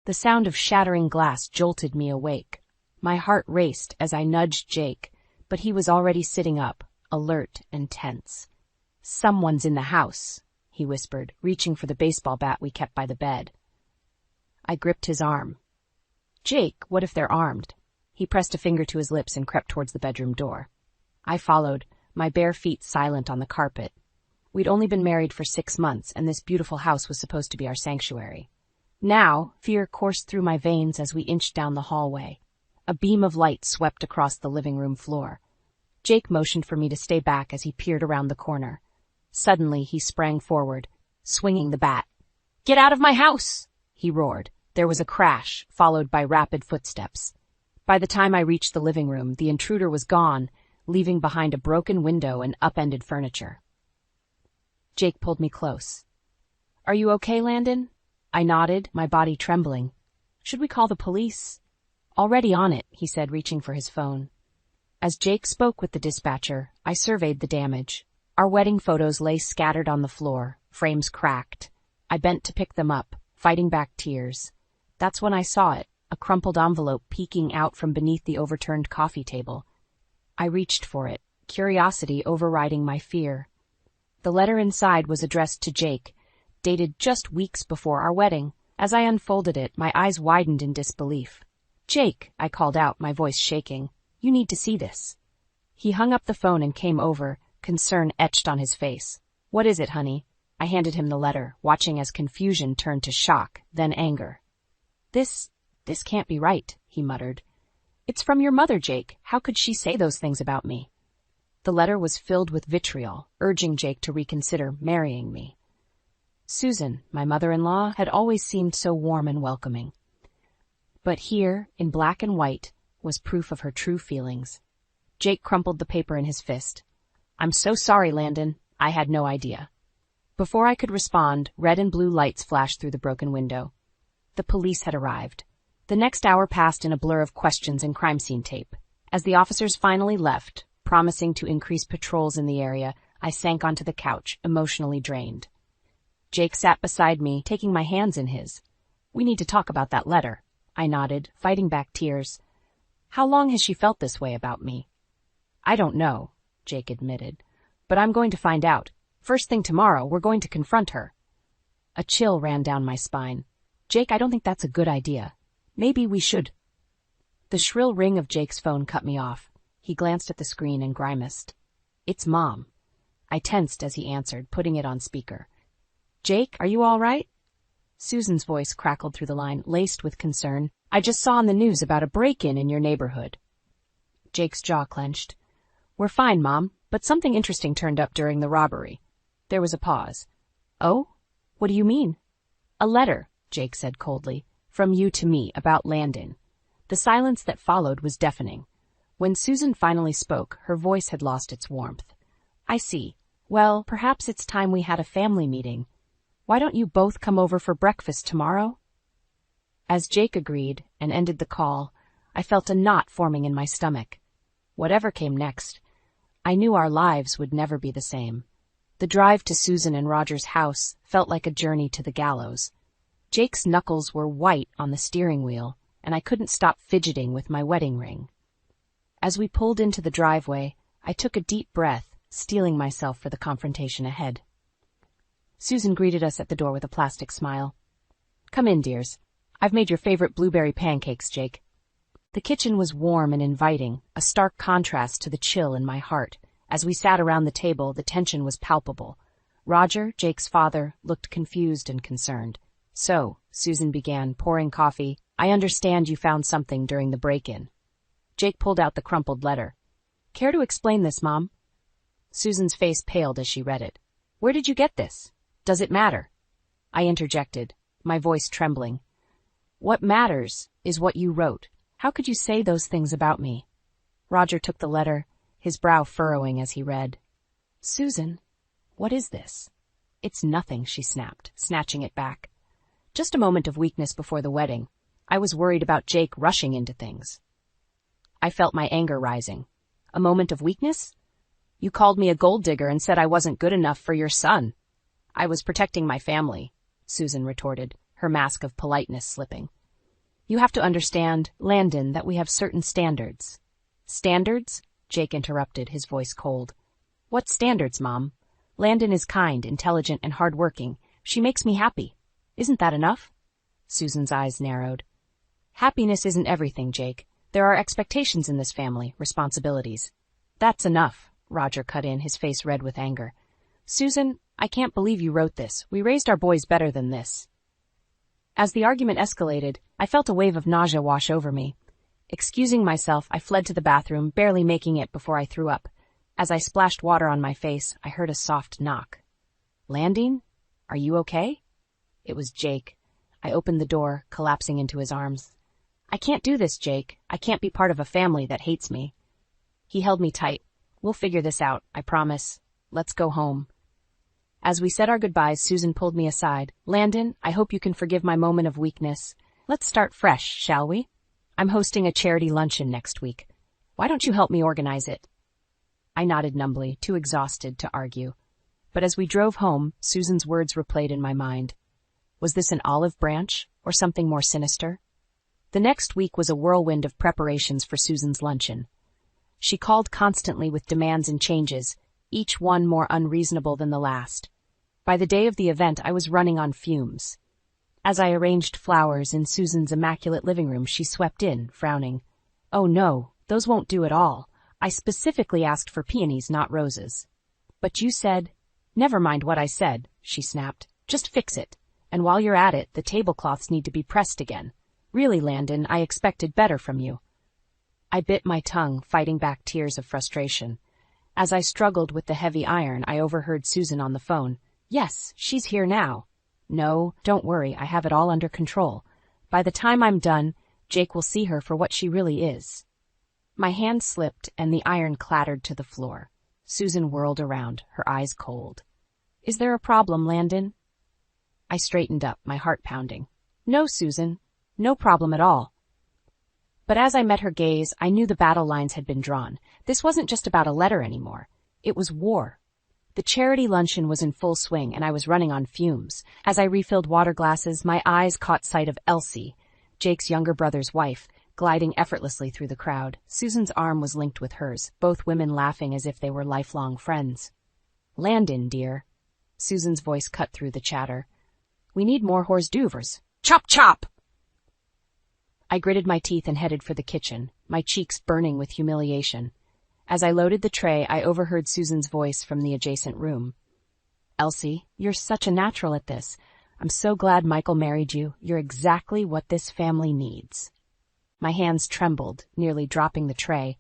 The sound of shattering glass jolted me awake. My heart raced as I nudged Jake, but he was already sitting up, alert and tense. "Someone's in the house," he whispered, reaching for the baseball bat we kept by the bed. I gripped his arm. "Jake, what if they're armed?" He pressed a finger to his lips and crept towards the bedroom door. I followed, my bare feet silent on the carpet. We'd only been married for 6 months, and this beautiful house was supposed to be our sanctuary. Now, fear coursed through my veins as we inched down the hallway. A beam of light swept across the living room floor. Jake motioned for me to stay back as he peered around the corner. Suddenly, he sprang forward, swinging the bat. "Get out of my house!" he roared. There was a crash, followed by rapid footsteps. By the time I reached the living room, the intruder was gone, leaving behind a broken window and upended furniture. Jake pulled me close. "Are you okay, Landon?" I nodded, my body trembling. "Should we call the police?" "Already on it," he said, reaching for his phone. As Jake spoke with the dispatcher, I surveyed the damage. Our wedding photos lay scattered on the floor, frames cracked. I bent to pick them up, fighting back tears. That's when I saw it, a crumpled envelope peeking out from beneath the overturned coffee table. I reached for it, curiosity overriding my fear. The letter inside was addressed to Jake, dated just weeks before our wedding. As I unfolded it, my eyes widened in disbelief. "Jake," I called out, my voice shaking, "you need to see this." He hung up the phone and came over, concern etched on his face. "What is it, honey?" I handed him the letter, watching as confusion turned to shock, then anger. This can't be right," he muttered. "It's from your mother, Jake. How could she say those things about me?" The letter was filled with vitriol, urging Jake to reconsider marrying me. Susan, my mother-in-law, had always seemed so warm and welcoming. But here, in black and white, was proof of her true feelings. Jake crumpled the paper in his fist. "I'm so sorry, Landon. I had no idea." Before I could respond, red and blue lights flashed through the broken window. The police had arrived. The next hour passed in a blur of questions and crime scene tape. As the officers finally left, promising to increase patrols in the area, I sank onto the couch, emotionally drained. Jake sat beside me, taking my hands in his. "We need to talk about that letter," I nodded, fighting back tears. "How long has she felt this way about me?" "I don't know," Jake admitted, "but I'm going to find out. First thing tomorrow, we're going to confront her." A chill ran down my spine. "Jake, I don't think that's a good idea. Maybe we should." The shrill ring of Jake's phone cut me off. He glanced at the screen and grimaced. "It's Mom." I tensed as he answered, putting it on speaker. "Jake, are you all right?" Susan's voice crackled through the line, laced with concern. "I just saw on the news about a break-in in your neighborhood." Jake's jaw clenched. "We're fine, Mom, but something interesting turned up during the robbery." There was a pause. "Oh? What do you mean?" "A letter," Jake said coldly, "from you to me about Landon." The silence that followed was deafening. When Susan finally spoke, her voice had lost its warmth. "I see. Well, perhaps it's time we had a family meeting. Why don't you both come over for breakfast tomorrow?" As Jake agreed and ended the call, I felt a knot forming in my stomach. Whatever came next, I knew our lives would never be the same. The drive to Susan and Roger's house felt like a journey to the gallows. Jake's knuckles were white on the steering wheel, and I couldn't stop fidgeting with my wedding ring. As we pulled into the driveway, I took a deep breath, steeling myself for the confrontation ahead. Susan greeted us at the door with a plastic smile. "Come in, dears. I've made your favorite blueberry pancakes, Jake." The kitchen was warm and inviting, a stark contrast to the chill in my heart. As we sat around the table, the tension was palpable. Roger, Jake's father, looked confused and concerned. "So," Susan began, pouring coffee, "I understand you found something during the break-in." Jake pulled out the crumpled letter. "Care to explain this, Mom?" Susan's face paled as she read it. "Where did you get this? Does it matter?" I interjected, my voice trembling. "What matters is what you wrote. How could you say those things about me?" Roger took the letter, his brow furrowing as he read. "Susan, what is this?" "It's nothing," she snapped, snatching it back. "Just a moment of weakness before the wedding. I was worried about Jake rushing into things." I felt my anger rising. "A moment of weakness? You called me a gold digger and said I wasn't good enough for your son." "I was protecting my family," Susan retorted, her mask of politeness slipping. You have to understand, Landon, that we have certain standards. Standards? Jake interrupted, his voice cold. What standards, Mom? Landon is kind, intelligent, and hardworking. She makes me happy. Isn't that enough? Susan's eyes narrowed. Happiness isn't everything, Jake. There are expectations in this family, responsibilities. That's enough, Roger cut in, his face red with anger. Susan, I can't believe you wrote this. We raised our boys better than this. As the argument escalated, I felt a wave of nausea wash over me. Excusing myself, I fled to the bathroom, barely making it before I threw up. As I splashed water on my face, I heard a soft knock. Landing? Are you okay? It was Jake. I opened the door, collapsing into his arms. I can't do this, Jake. I can't be part of a family that hates me. He held me tight. We'll figure this out, I promise. Let's go home. As we said our goodbyes, Susan pulled me aside. Landon, I hope you can forgive my moment of weakness. Let's start fresh, shall we? I'm hosting a charity luncheon next week. Why don't you help me organize it? I nodded numbly, too exhausted to argue. But as we drove home, Susan's words replayed in my mind. Was this an olive branch, or something more sinister? The next week was a whirlwind of preparations for Susan's luncheon. She called constantly with demands and changes, each one more unreasonable than the last. By the day of the event, I was running on fumes. As I arranged flowers in Susan's immaculate living room, she swept in, frowning. Oh no, those won't do at all. I specifically asked for peonies, not roses. But you said— Never mind what I said, she snapped. Just fix it. And while you're at it, the tablecloths need to be pressed again. Really, Landon, I expected better from you. I bit my tongue, fighting back tears of frustration. As I struggled with the heavy iron, I overheard Susan on the phone. Yes, she's here now. No, don't worry, I have it all under control. By the time I'm done, Jake will see her for what she really is. My hand slipped and the iron clattered to the floor. Susan whirled around, her eyes cold. Is there a problem, Landon? I straightened up, my heart pounding. No, Susan. No problem at all. But as I met her gaze, I knew the battle lines had been drawn. This wasn't just about a letter anymore. It was war. The charity luncheon was in full swing, and I was running on fumes. As I refilled water glasses, my eyes caught sight of Elsie, Jake's younger brother's wife, gliding effortlessly through the crowd. Susan's arm was linked with hers, both women laughing as if they were lifelong friends. Landon, dear. Susan's voice cut through the chatter. We need more hors d'oeuvres. Chop, chop! I gritted my teeth and headed for the kitchen, my cheeks burning with humiliation. As I loaded the tray, I overheard Susan's voice from the adjacent room. Elsie, you're such a natural at this. I'm so glad Michael married you. You're exactly what this family needs. My hands trembled, nearly dropping the tray.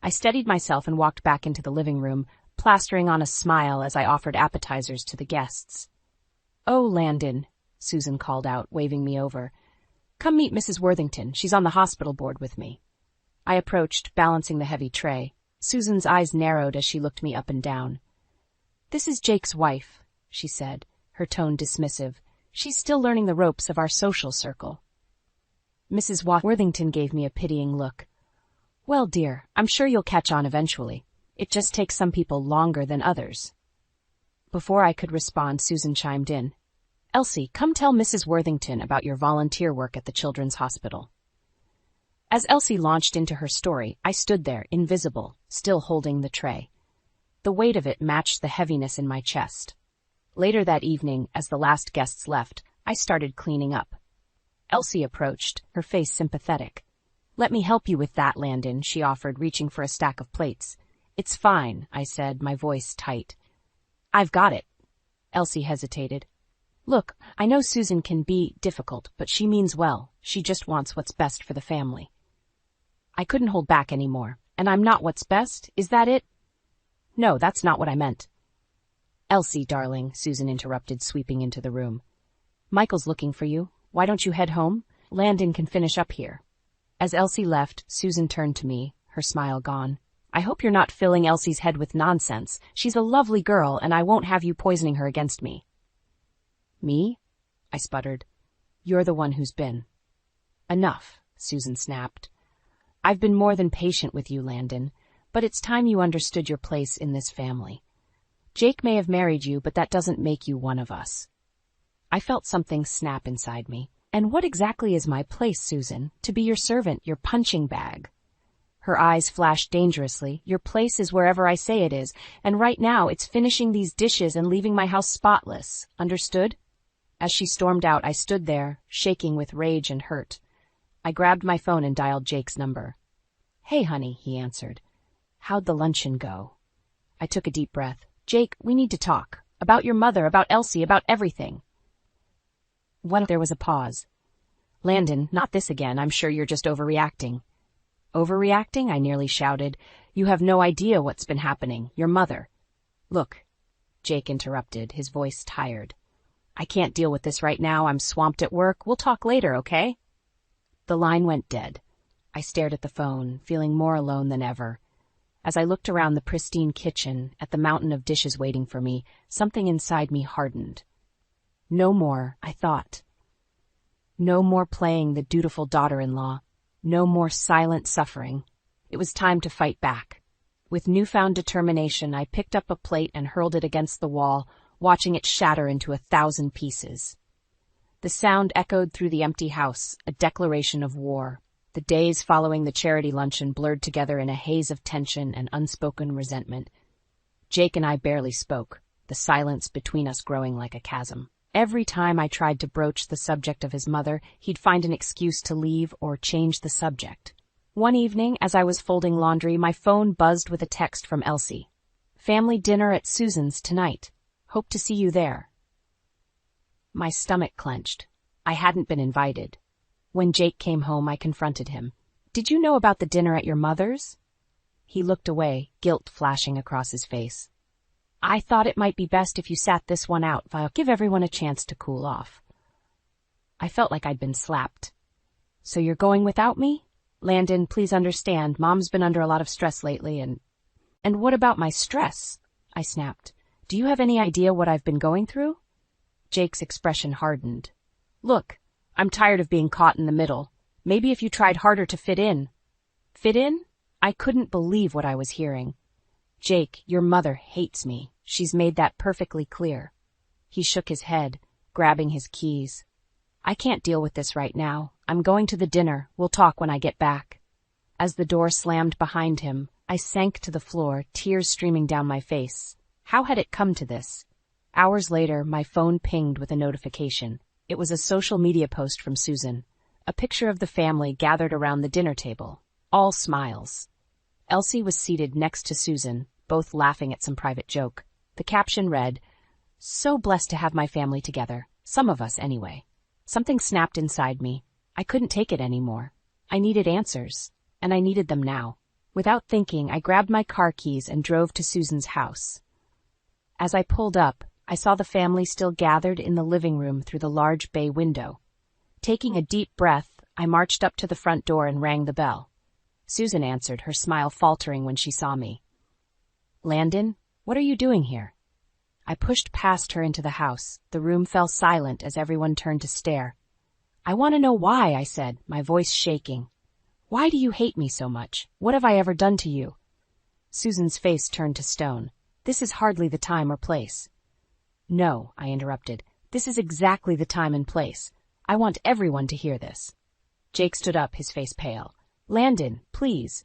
I steadied myself and walked back into the living room, plastering on a smile as I offered appetizers to the guests. Oh, Landon, Susan called out, waving me over. Come meet Mrs. Worthington. She's on the hospital board with me. I approached, balancing the heavy tray. Susan's eyes narrowed as she looked me up and down. This is Jake's wife, she said, her tone dismissive. She's still learning the ropes of our social circle. Mrs. Worthington gave me a pitying look. Well, dear, I'm sure you'll catch on eventually. It just takes some people longer than others. Before I could respond, Susan chimed in. Elsie, come tell Mrs. Worthington about your volunteer work at the Children's Hospital. As Elsie launched into her story, I stood there, invisible, still holding the tray. The weight of it matched the heaviness in my chest. Later that evening, as the last guests left, I started cleaning up. Elsie approached, her face sympathetic. Let me help you with that, Landon, she offered, reaching for a stack of plates. It's fine, I said, my voice tight. I've got it. Elsie hesitated. Look, I know Susan can be difficult, but she means well. She just wants what's best for the family. I couldn't hold back anymore. And I'm not what's best? Is that it? No, that's not what I meant. Elsie, darling, Susan interrupted, sweeping into the room. Michael's looking for you. Why don't you head home? Landon can finish up here. As Elsie left, Susan turned to me, her smile gone. I hope you're not filling Elsie's head with nonsense. She's a lovely girl, and I won't have you poisoning her against me. Me? I sputtered. You're the one who's been. Enough, Susan snapped. I've been more than patient with you, Landon, but it's time you understood your place in this family. Jake may have married you, but that doesn't make you one of us. I felt something snap inside me. And what exactly is my place, Susan? To be your servant, your punching bag. Her eyes flashed dangerously. Your place is wherever I say it is, and right now it's finishing these dishes and leaving my house spotless. Understood? As she stormed out, I stood there, shaking with rage and hurt. I grabbed my phone and dialed Jake's number. "Hey, honey," he answered. "How'd the luncheon go?" I took a deep breath. "Jake, we need to talk. About your mother, about Elsie, about everything." There was a pause. "Landon, not this again. I'm sure you're just overreacting." "Overreacting?" I nearly shouted. "You have no idea what's been happening. Your mother." "Look," Jake interrupted, his voice tired. "I can't deal with this right now. I'm swamped at work. We'll talk later, okay?" The line went dead. I stared at the phone, feeling more alone than ever. As I looked around the pristine kitchen, at the mountain of dishes waiting for me, something inside me hardened. No more, I thought. No more playing the dutiful daughter-in-law. No more silent suffering. It was time to fight back. With newfound determination, I picked up a plate and hurled it against the wall, watching it shatter into 1,000 pieces. The sound echoed through the empty house, a declaration of war. The days following the charity luncheon blurred together in a haze of tension and unspoken resentment. Jake and I barely spoke, the silence between us growing like a chasm. Every time I tried to broach the subject of his mother, he'd find an excuse to leave or change the subject. One evening, as I was folding laundry, my phone buzzed with a text from Elsie. "Family dinner at Susan's tonight. Hope to see you there." My stomach clenched. I hadn't been invited. When Jake came home, I confronted him. "Did you know about the dinner at your mother's?" He looked away, guilt flashing across his face. "I thought it might be best if you sat this one out. I'll give everyone a chance to cool off." I felt like I'd been slapped. "So you're going without me? Landon, please understand, Mom's been under a lot of stress lately and what about my stress?" I snapped. "Do you have any idea what I've been going through?" Jake's expression hardened. "Look, I'm tired of being caught in the middle. Maybe if you tried harder to fit in." Fit in? I couldn't believe what I was hearing. "Jake, your mother hates me. She's made that perfectly clear." He shook his head, grabbing his keys. "I can't deal with this right now. I'm going to the dinner. We'll talk when I get back." As the door slammed behind him, I sank to the floor, tears streaming down my face. How had it come to this? Hours later, my phone pinged with a notification. It was a social media post from Susan. A picture of the family gathered around the dinner table. All smiles. Elsie was seated next to Susan, both laughing at some private joke. The caption read, "So blessed to have my family together. Some of us, anyway." Something snapped inside me. I couldn't take it anymore. I needed answers, and I needed them now. Without thinking, I grabbed my car keys and drove to Susan's house. As I pulled up, I saw the family still gathered in the living room through the large bay window. Taking a deep breath, I marched up to the front door and rang the bell. Susan answered, her smile faltering when she saw me. "Landon, what are you doing here?" I pushed past her into the house. The room fell silent as everyone turned to stare. "I want to know why," I said, my voice shaking. "Why do you hate me so much? What have I ever done to you?" Susan's face turned to stone. "This is hardly the time or place." "No," I interrupted. "This is exactly the time and place. I want everyone to hear this." Jake stood up, his face pale. "Landon, please."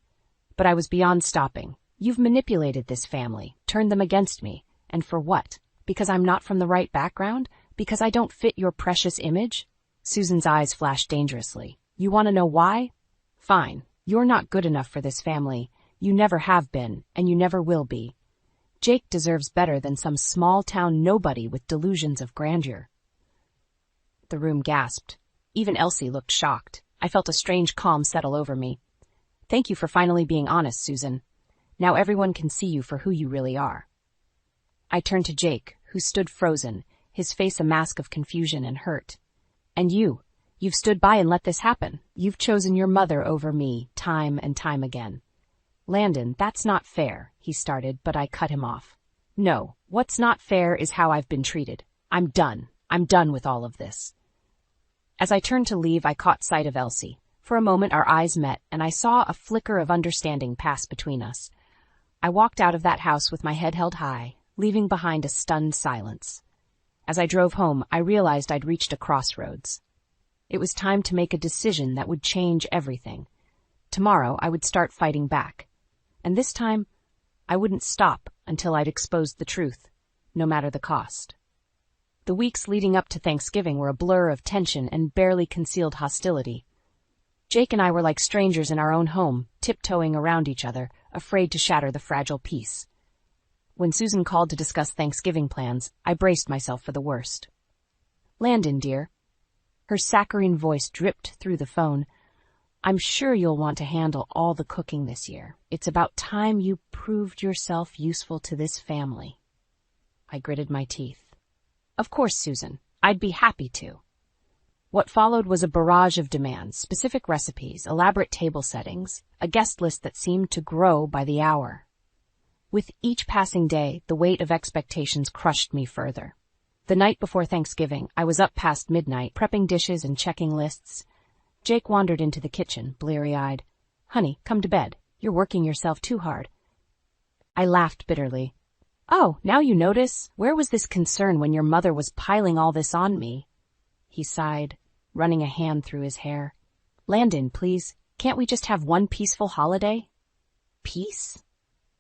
But I was beyond stopping. "You've manipulated this family, turned them against me. And for what? Because I'm not from the right background? Because I don't fit your precious image?" Susan's eyes flashed dangerously. "You want to know why? Fine. You're not good enough for this family. You never have been, and you never will be. Jake deserves better than some small-town nobody with delusions of grandeur." The room gasped. Even Elsie looked shocked. I felt a strange calm settle over me. "Thank you for finally being honest, Susan. Now everyone can see you for who you really are." I turned to Jake, who stood frozen, his face a mask of confusion and hurt. "And you've stood by and let this happen. You've chosen your mother over me, time and time again." "Landon, that's not fair," he started, but I cut him off. "No, what's not fair is how I've been treated. I'm done. I'm done with all of this." As I turned to leave, I caught sight of Elsie. For a moment our eyes met, and I saw a flicker of understanding pass between us. I walked out of that house with my head held high, leaving behind a stunned silence. As I drove home, I realized I'd reached a crossroads. It was time to make a decision that would change everything. Tomorrow I would start fighting back. And this time, I wouldn't stop until I'd exposed the truth, no matter the cost. The weeks leading up to Thanksgiving were a blur of tension and barely concealed hostility. Jake and I were like strangers in our own home, tiptoeing around each other, afraid to shatter the fragile peace. When Susan called to discuss Thanksgiving plans, I braced myself for the worst. "Landon, dear." Her saccharine voice dripped through the phone. "I'm sure you'll want to handle all the cooking this year. It's about time you proved yourself useful to this family." I gritted my teeth. "Of course, Susan. I'd be happy to." What followed was a barrage of demands, specific recipes, elaborate table settings, a guest list that seemed to grow by the hour. With each passing day, the weight of expectations crushed me further. The night before Thanksgiving, I was up past midnight, prepping dishes and checking lists. Jake wandered into the kitchen, bleary-eyed. "Honey, come to bed. You're working yourself too hard." I laughed bitterly. "Oh, now you notice? Where was this concern when your mother was piling all this on me?" He sighed, running a hand through his hair. "Landon, please, can't we just have one peaceful holiday?" "Peace?"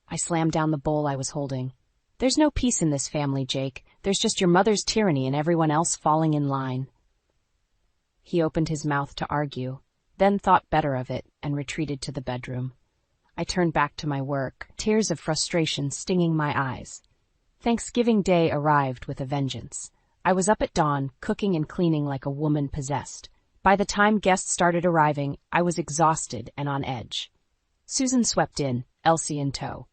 I slammed down the bowl I was holding. "There's no peace in this family, Jake. There's just your mother's tyranny and everyone else falling in line." He opened his mouth to argue, then thought better of it and retreated to the bedroom. I turned back to my work, tears of frustration stinging my eyes. Thanksgiving Day arrived with a vengeance. I was up at dawn, cooking and cleaning like a woman possessed. By the time guests started arriving, I was exhausted and on edge. Susan swept in, Elsie in tow.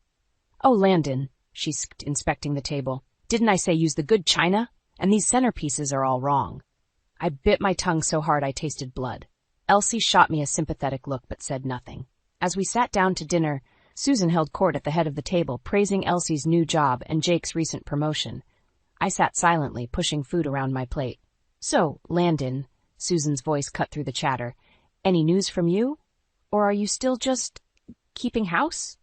"Oh, Landon," she sked, inspecting the table. "Didn't I say use the good china? And these centerpieces are all wrong." I bit my tongue so hard I tasted blood. Elsie shot me a sympathetic look but said nothing. As we sat down to dinner, Susan held court at the head of the table, praising Elsie's new job and Jake's recent promotion. I sat silently, pushing food around my plate. "So, Landon," Susan's voice cut through the chatter, "any news from you? Or are you still just keeping house?"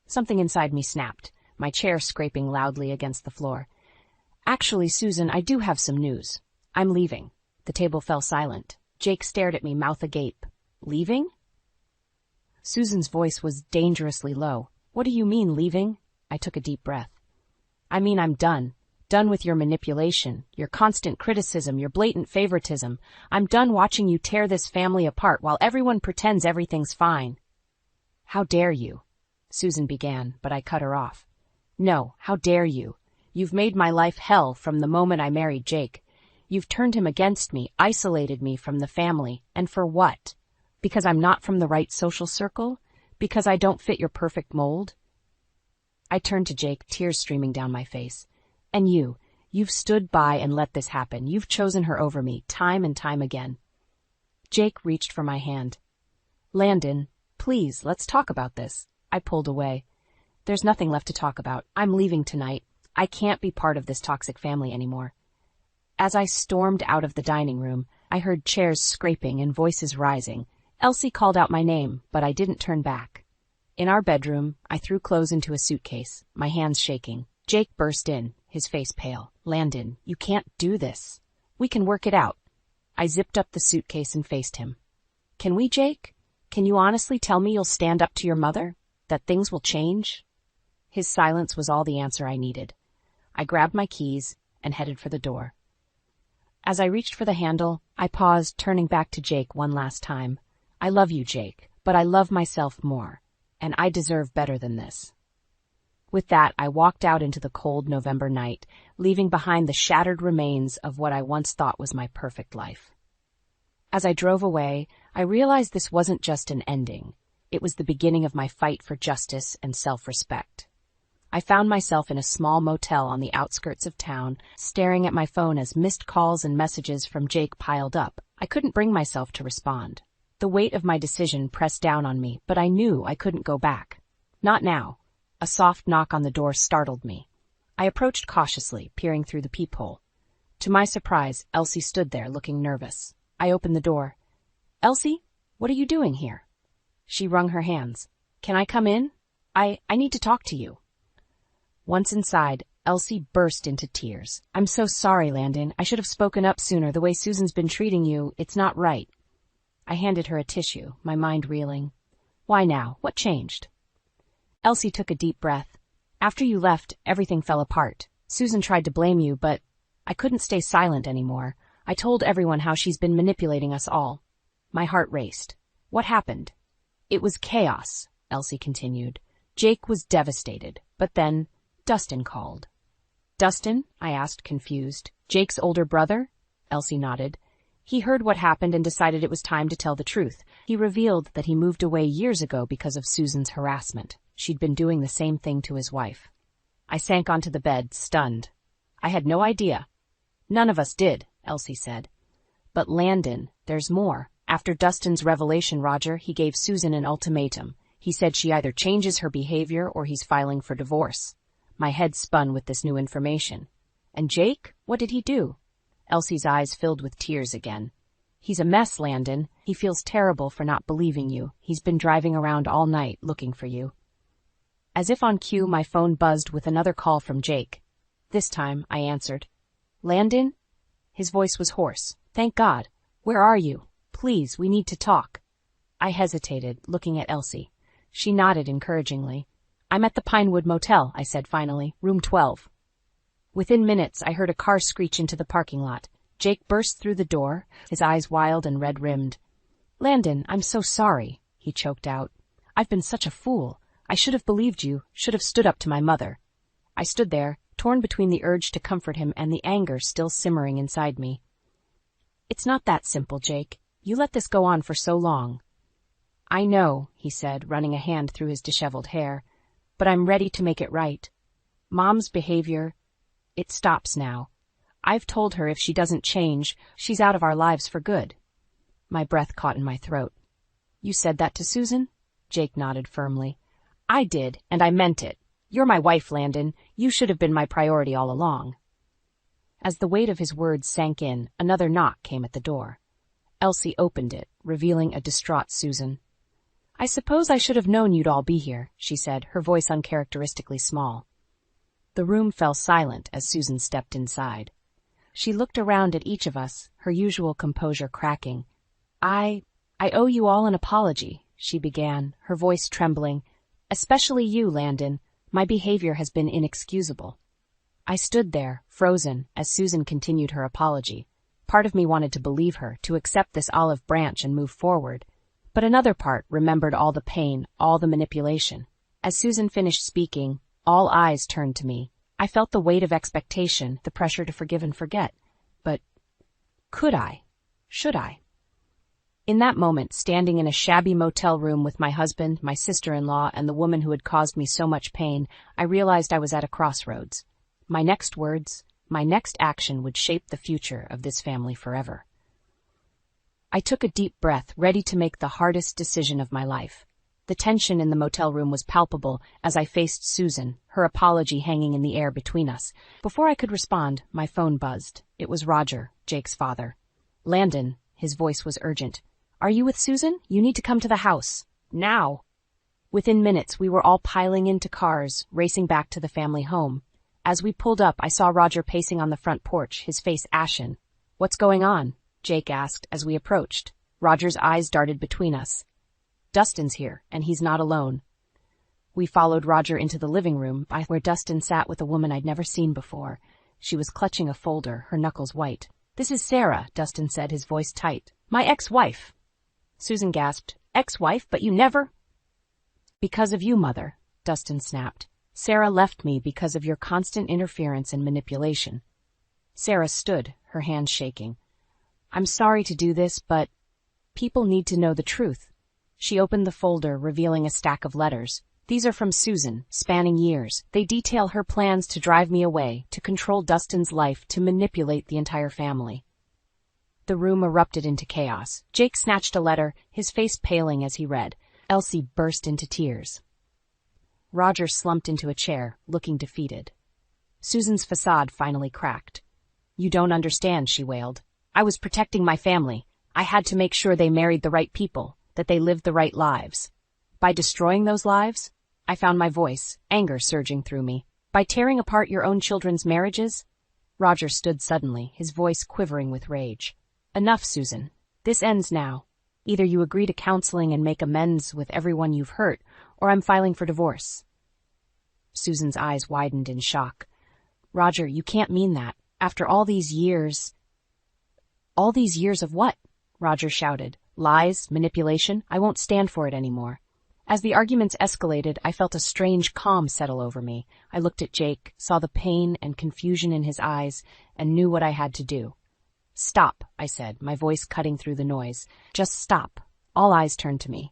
Something inside me snapped, my chair scraping loudly against the floor. "Actually, Susan, I do have some news. I'm leaving." The table fell silent. Jake stared at me, mouth agape. "Leaving?" Susan's voice was dangerously low. "What do you mean, leaving?" I took a deep breath. "I mean I'm done. Done with your manipulation, your constant criticism, your blatant favoritism. I'm done watching you tear this family apart while everyone pretends everything's fine." "How dare you?" Susan began, but I cut her off. "No, how dare you? You've made my life hell from the moment I married Jake. You've turned him against me, isolated me from the family. And for what? Because I'm not from the right social circle? Because I don't fit your perfect mold?" I turned to Jake, tears streaming down my face. "And you've stood by and let this happen. You've chosen her over me, time and time again." Jake reached for my hand. "Landon, please, let's talk about this." I pulled away. "There's nothing left to talk about. I'm leaving tonight. I can't be part of this toxic family anymore." As I stormed out of the dining room, I heard chairs scraping and voices rising. Elsie called out my name, but I didn't turn back. In our bedroom, I threw clothes into a suitcase, my hands shaking. Jake burst in, his face pale. "Landon, you can't do this. We can work it out." I zipped up the suitcase and faced him. "Can we, Jake? Can you honestly tell me you'll stand up to your mother? That things will change?" His silence was all the answer I needed. I grabbed my keys and headed for the door. As I reached for the handle, I paused, turning back to Jake one last time. "I love you, Jake, but I love myself more, and I deserve better than this." With that, I walked out into the cold November night, leaving behind the shattered remains of what I once thought was my perfect life. As I drove away, I realized this wasn't just an ending. It was the beginning of my fight for justice and self-respect. I found myself in a small motel on the outskirts of town, staring at my phone as missed calls and messages from Jake piled up. I couldn't bring myself to respond. The weight of my decision pressed down on me, but I knew I couldn't go back. Not now. A soft knock on the door startled me. I approached cautiously, peering through the peephole. To my surprise, Elsie stood there, looking nervous. I opened the door. "Elsie, what are you doing here?" She wrung her hands. "Can I come in? I need to talk to you." Once inside, Elsie burst into tears. I'm so sorry, Landon. I should have spoken up sooner. The way Susan's been treating you, it's not right. I handed her a tissue, my mind reeling. Why now? What changed? Elsie took a deep breath. After you left, everything fell apart. Susan tried to blame you, but I couldn't stay silent anymore. I told everyone how she's been manipulating us all. My heart raced. What happened? It was chaos, Elsie continued. Jake was devastated, but then Dustin called. Dustin? I asked, confused. Jake's older brother? Elsie nodded. He heard what happened and decided it was time to tell the truth. He revealed that he moved away years ago because of Susan's harassment. She'd been doing the same thing to his wife. I sank onto the bed, stunned. I had no idea. None of us did, Elsie said. But Landon, there's more. After Dustin's revelation, Roger, he gave Susan an ultimatum. He said she either changes her behavior or he's filing for divorce. My head spun with this new information. And Jake? What did he do? Elsie's eyes filled with tears again. He's a mess, Landon. He feels terrible for not believing you. He's been driving around all night looking for you. As if on cue, my phone buzzed with another call from Jake. This time, I answered. Landon? His voice was hoarse. Thank God. Where are you? Please, we need to talk. I hesitated, looking at Elsie. She nodded encouragingly. I'm at the Pinewood Motel, I said finally, room 12. Within minutes, I heard a car screech into the parking lot. Jake burst through the door, his eyes wild and red-rimmed. Landon, I'm so sorry, he choked out. I've been such a fool. I should have believed you, should have stood up to my mother. I stood there, torn between the urge to comfort him and the anger still simmering inside me. It's not that simple, Jake. You let this go on for so long. I know, he said, running a hand through his disheveled hair, but I'm ready to make it right. Mom's behavior, it stops now. I've told her if she doesn't change, she's out of our lives for good. My breath caught in my throat. You said that to Susan? Jake nodded firmly. I did, and I meant it. You're my wife, Landon. You should have been my priority all along. As the weight of his words sank in, another knock came at the door. Elsie opened it, revealing a distraught Susan. I suppose I should have known you'd all be here, she said, her voice uncharacteristically small. The room fell silent as Susan stepped inside. She looked around at each of us, her usual composure cracking. I owe you all an apology, she began, her voice trembling. Especially you, Landon. My behavior has been inexcusable. I stood there, frozen, as Susan continued her apology. Part of me wanted to believe her, to accept this olive branch and move forward. But another part remembered all the pain, all the manipulation. As Susan finished speaking, all eyes turned to me. I felt the weight of expectation, the pressure to forgive and forget. But could I? Should I? In that moment, standing in a shabby motel room with my husband, my sister-in-law, and the woman who had caused me so much pain, I realized I was at a crossroads. My next words, my next action would shape the future of this family forever. I took a deep breath, ready to make the hardest decision of my life. The tension in the motel room was palpable as I faced Susan, her apology hanging in the air between us. Before I could respond, my phone buzzed. It was Roger, Jake's father. Landon, his voice was urgent. Are you with Susan? You need to come to the house. Now. Within minutes, we were all piling into cars, racing back to the family home. As we pulled up, I saw Roger pacing on the front porch, his face ashen. What's going on? Jake asked as we approached. Roger's eyes darted between us. Dustin's here, and he's not alone. We followed Roger into the living room, by where Dustin sat with a woman I'd never seen before. She was clutching a folder, her knuckles white. This is Sarah, Dustin said, his voice tight. My ex-wife. Susan gasped. Ex-wife, but you never... Because of you, Mother, Dustin snapped. Sarah left me because of your constant interference and manipulation. Sarah stood, her hands shaking. I'm sorry to do this, but people need to know the truth. She opened the folder, revealing a stack of letters. These are from Susan, spanning years. They detail her plans to drive me away, to control Dustin's life, to manipulate the entire family. The room erupted into chaos. Jake snatched a letter, his face paling as he read. Elsie burst into tears. Roger slumped into a chair, looking defeated. Susan's facade finally cracked. You don't understand, she wailed. I was protecting my family. I had to make sure they married the right people, that they lived the right lives. By destroying those lives, I found my voice, anger surging through me. By tearing apart your own children's marriages? Roger stood suddenly, his voice quivering with rage. Enough, Susan. This ends now. Either you agree to counseling and make amends with everyone you've hurt, or I'm filing for divorce. Susan's eyes widened in shock. Roger, you can't mean that. After all these years... All these years of what? Roger shouted. Lies, manipulation. I won't stand for it anymore. As the arguments escalated, I felt a strange calm settle over me. I looked at Jake, saw the pain and confusion in his eyes, and knew what I had to do. Stop, I said, my voice cutting through the noise. Just stop. All eyes turned to me.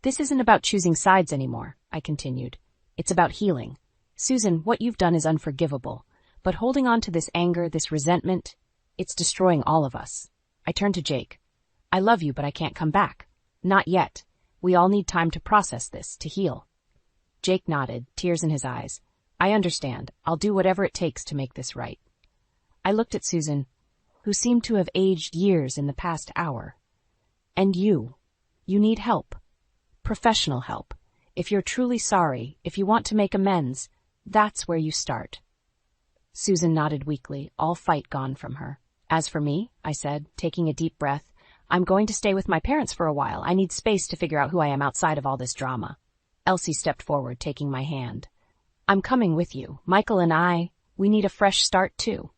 This isn't about choosing sides anymore, I continued. It's about healing. Susan, what you've done is unforgivable. But holding on to this anger, this resentment, it's destroying all of us. I turned to Jake. I love you, but I can't come back. Not yet. We all need time to process this, to heal. Jake nodded, tears in his eyes. I understand. I'll do whatever it takes to make this right. I looked at Susan, who seemed to have aged years in the past hour. And you need help. Professional help. If you're truly sorry, if you want to make amends, that's where you start. Susan nodded weakly, all fight gone from her. As for me, I said, taking a deep breath, I'm going to stay with my parents for a while. I need space to figure out who I am outside of all this drama. Elsie stepped forward, taking my hand. I'm coming with you. Michael and we need a fresh start too.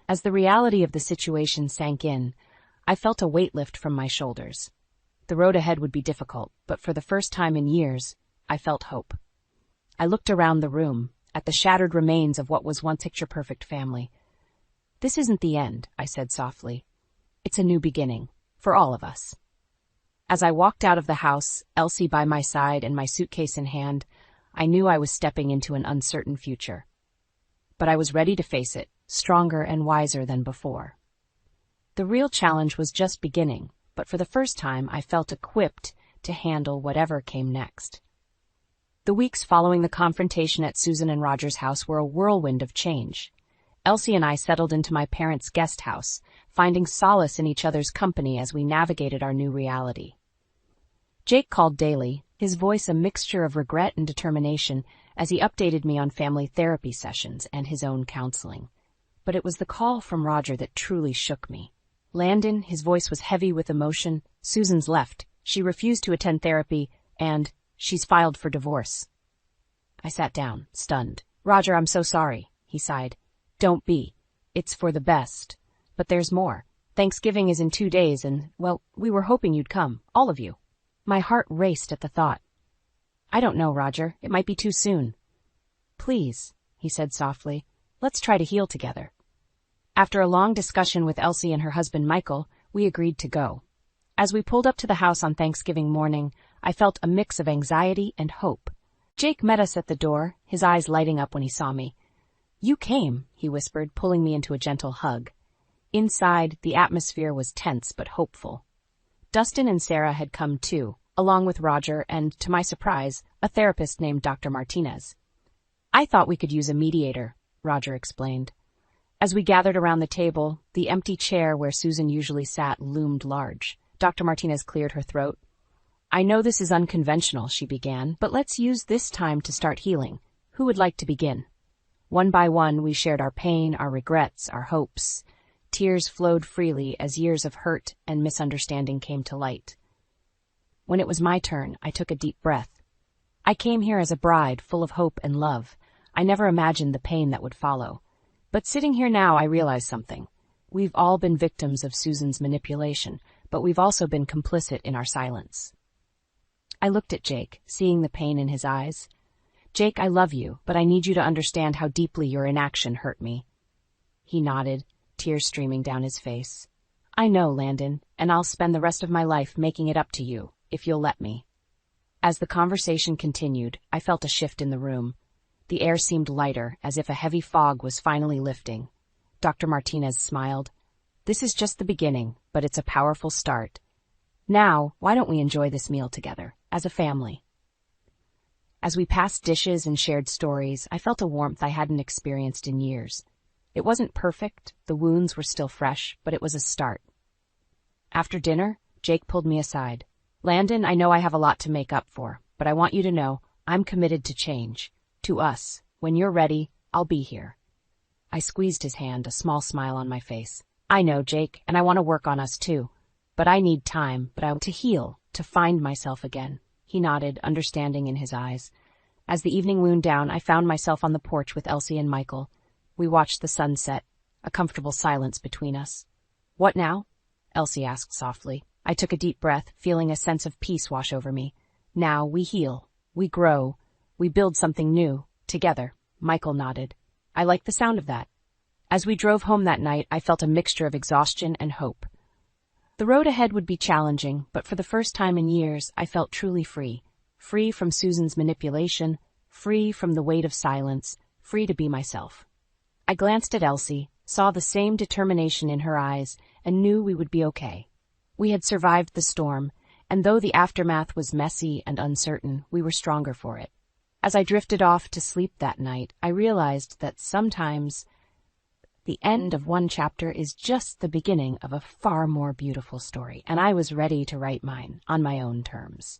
As the reality of the situation sank in, I felt a weight lift from my shoulders. The road ahead would be difficult, but for the first time in years, I felt hope. I looked around the room, at the shattered remains of what was once a picture-perfect family. This isn't the end, I said softly. It's a new beginning, for all of us. As I walked out of the house, Elsie by my side and my suitcase in hand, I knew I was stepping into an uncertain future. But I was ready to face it, stronger and wiser than before. The real challenge was just beginning, but for the first time I felt equipped to handle whatever came next. The weeks following the confrontation at Susan and Roger's house were a whirlwind of change. Elsie and I settled into my parents' guest house, finding solace in each other's company as we navigated our new reality. Jake called daily, his voice a mixture of regret and determination as he updated me on family therapy sessions and his own counseling. But it was the call from Roger that truly shook me. Landon, his voice was heavy with emotion. Susan's left. She refused to attend therapy, and she's filed for divorce. I sat down, stunned. Roger, I'm so sorry, he sighed. Don't be. It's for the best. But there's more. Thanksgiving is in 2 days and, well, we were hoping you'd come, all of you. My heart raced at the thought. I don't know, Roger. It might be too soon. Please, he said softly, let's try to heal together. After a long discussion with Elsie and her husband Michael, we agreed to go. As we pulled up to the house on Thanksgiving morning, I felt a mix of anxiety and hope. Jake met us at the door, his eyes lighting up when he saw me. You came, he whispered, pulling me into a gentle hug. Inside, the atmosphere was tense but hopeful. Dustin and Sarah had come too, along with Roger and, to my surprise, a therapist named Dr. Martinez. I thought we could use a mediator, Roger explained. As we gathered around the table, the empty chair where Susan usually sat loomed large. Dr. Martinez cleared her throat. I know this is unconventional, she began, but let's use this time to start healing. Who would like to begin? One by one, we shared our pain, our regrets, our hopes. Tears flowed freely as years of hurt and misunderstanding came to light. When it was my turn, I took a deep breath. I came here as a bride, full of hope and love. I never imagined the pain that would follow. But sitting here now, I realize something. We've all been victims of Susan's manipulation, but we've also been complicit in our silence. I looked at Jake, seeing the pain in his eyes. Jake, I love you, but I need you to understand how deeply your inaction hurt me. He nodded, tears streaming down his face. I know, Landon, and I'll spend the rest of my life making it up to you, if you'll let me. As the conversation continued, I felt a shift in the room. The air seemed lighter, as if a heavy fog was finally lifting. Dr. Martinez smiled. This is just the beginning, but it's a powerful start. Now, why don't we enjoy this meal together, as a family? As we passed dishes and shared stories, I felt a warmth I hadn't experienced in years. It wasn't perfect, the wounds were still fresh, but it was a start. After dinner, Jake pulled me aside. Landon, I know I have a lot to make up for, but I want you to know I'm committed to change. To us, When you're ready, I'll be here. I squeezed his hand, a small smile on my face. I know, Jake, and I want to work on us too. But I need time, I want to heal, to find myself again. He nodded, understanding in his eyes. As the evening wound down, I found myself on the porch with Elsie and Michael. We watched the sun set, a comfortable silence between us. What now? Elsie asked softly. I took a deep breath, feeling a sense of peace wash over me. Now we heal, we grow, we build something new, together. Michael nodded. I liked the sound of that. As we drove home that night, I felt a mixture of exhaustion and hope. The road ahead would be challenging, but for the first time in years, I felt truly free. Free from Susan's manipulation, free from the weight of silence, free to be myself. I glanced at Elsie, saw the same determination in her eyes, and knew we would be okay. We had survived the storm, and though the aftermath was messy and uncertain, we were stronger for it. As I drifted off to sleep that night, I realized that sometimes the end of one chapter is just the beginning of a far more beautiful story, and I was ready to write mine on my own terms.